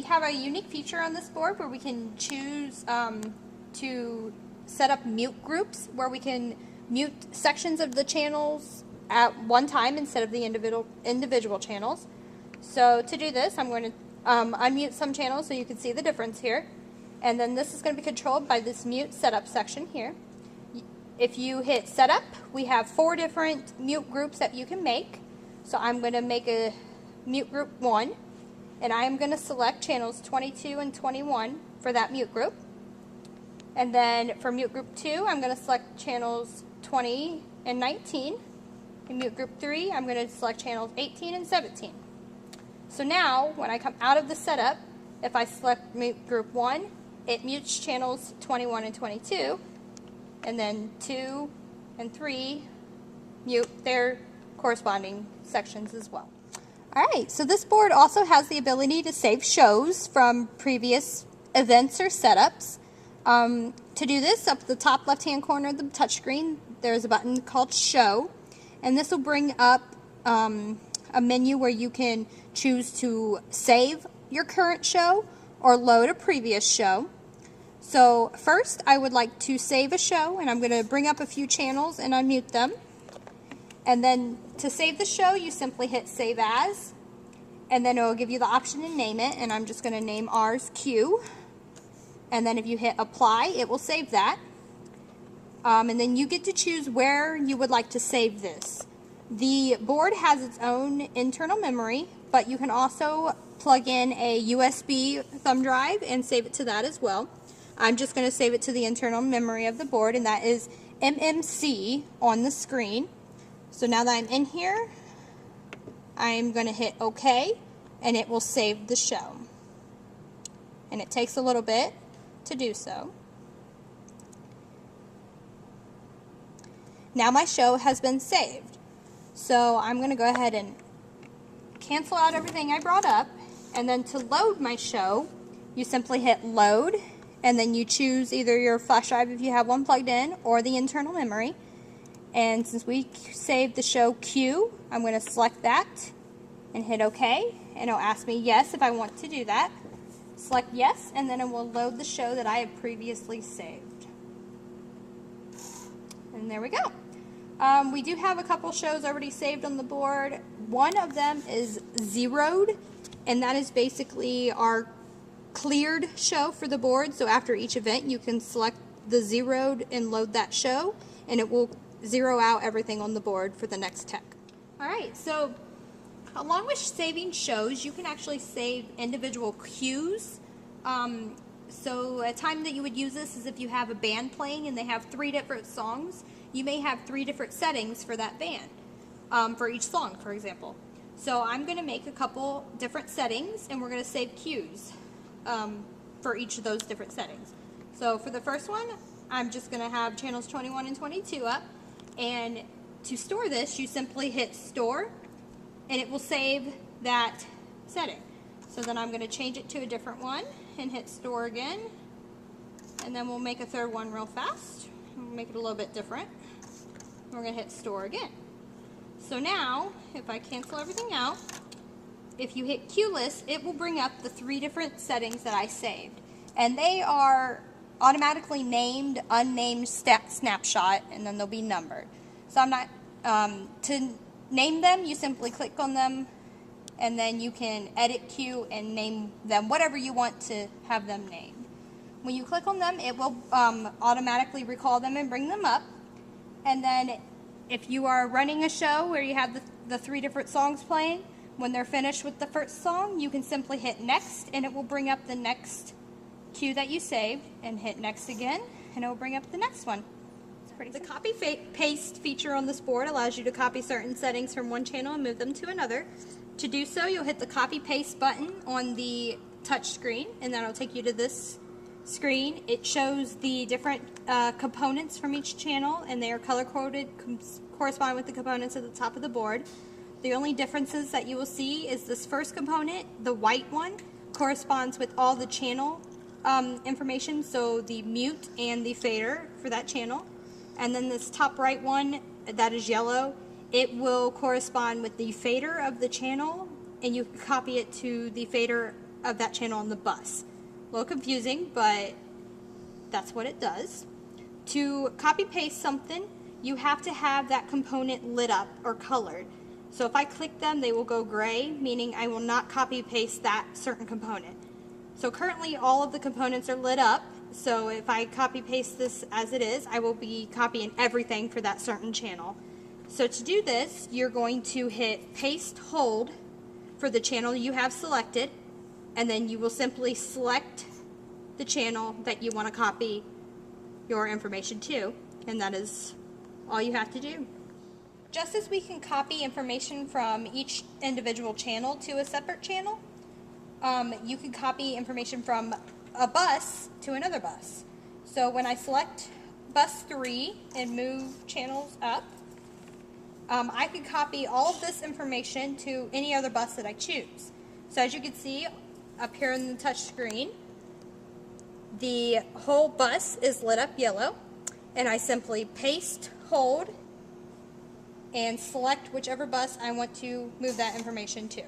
we have a unique feature on this board where we can choose to set up mute groups, where we can mute sections of the channels at one time instead of the individual channels. So to do this, I'm going to unmute some channels so you can see the difference here. And then this is going to be controlled by this mute setup section here. If you hit setup, we have 4 different mute groups that you can make. So I'm going to make a mute group 1, and I am going to select channels 22 and 21 for that mute group. And then for mute group 2, I'm going to select channels 20 and 19. In mute group 3, I'm going to select channels 18 and 17. So now, when I come out of the setup, if I select mute group 1, it mutes channels 21 and 22, and then 2 and 3 mute their corresponding sections as well. Alright, so this board also has the ability to save shows from previous events or setups. To do this, up at the top left-hand corner of the touchscreen, there's a button called Show, and this will bring up a menu where you can choose to save your current show or load a previous show. So first, I would like to save a show, and I'm going to bring up a few channels and unmute them. And then to save the show, you simply hit Save As, and then it will give you the option to name it, and I'm just going to name ours Q. And then if you hit Apply, it will save that. And then you get to choose where you would like to save this. The board has its own internal memory, but you can also plug in a USB thumb drive and save it to that as well. I'm just going to save it to the internal memory of the board, and that is MMC on the screen. So now that I'm in here, I'm going to hit OK, and it will save the show. And it takes a little bit to do so. Now my show has been saved. So I'm going to go ahead and cancel out everything I brought up, and then to load my show, you simply hit Load, and then you choose either your flash drive if you have one plugged in, or the internal memory. And since we saved the show Q, I'm going to select that and hit OK, and it'll ask me yes if I want to do that. Select yes, and then it will load the show that I have previously saved. And there we go. We do have a couple shows already saved on the board. One of them is zeroed, and that is basically our cleared show for the board. So after each event, you can select the zeroed and load that show, and it will zero out everything on the board for the next tech. Alright, so along with saving shows, you can actually save individual cues. So a time that you would use this is if you have a band playing and they have 3 different songs. You may have 3 different settings for that band, for each song, for example. So I'm going to make a couple different settings, and we're going to save cues for each of those different settings. So for the first one, I'm just going to have channels 21 and 22 up, and to store this, you simply hit Store, and it will save that setting. So then I'm going to change it to a different one and hit Store again, and then we'll make a third one real fast. We'll make it a little bit different. We're going to hit Store again. So now, if I cancel everything out, if you hit Cue List, it will bring up the 3 different settings that I saved. And they are automatically named, unnamed, snapshot, and then they'll be numbered. So I'm not, to name them, you simply click on them, and then you can edit cue and name them whatever you want to have them named. When you click on them, it will automatically recall them and bring them up. And then if you are running a show where you have the 3 different songs playing, when they're finished with the first song, you can simply hit Next, and it will bring up the next cue that you saved, and hit Next again, and it will bring up the next one. It's pretty simple. The copy-paste feature on this board allows you to copy certain settings from one channel and move them to another. To do so, you'll hit the copy-paste button on the touch screen, and that'll take you to this screen. It shows the different components from each channel, and they are color-coded, correspond with the components at the top of the board. The only differences that you will see is this first component, the white one, corresponds with all the channel information, so the mute and the fader for that channel. And then this top right one, that is yellow, it will correspond with the fader of the channel, and you can copy it to the fader of that channel on the bus. A little confusing, but that's what it does. To copy paste something, you have to have that component lit up or colored. So if I click them, they will go gray, meaning I will not copy paste that certain component. So currently all of the components are lit up, so if I copy paste this as it is, I will be copying everything for that certain channel. So to do this, you're going to hit paste hold for the channel you have selected, and then you will simply select the channel that you want to copy your information to, and that is all you have to do. Just as we can copy information from each individual channel to a separate channel, you can copy information from a bus to another bus. So when I select bus 3 and move channels up, I can copy all of this information to any other bus that I choose. So as you can see up here in the touch screen, the whole bus is lit up yellow, and I simply paste, hold, and select whichever bus I want to move that information to.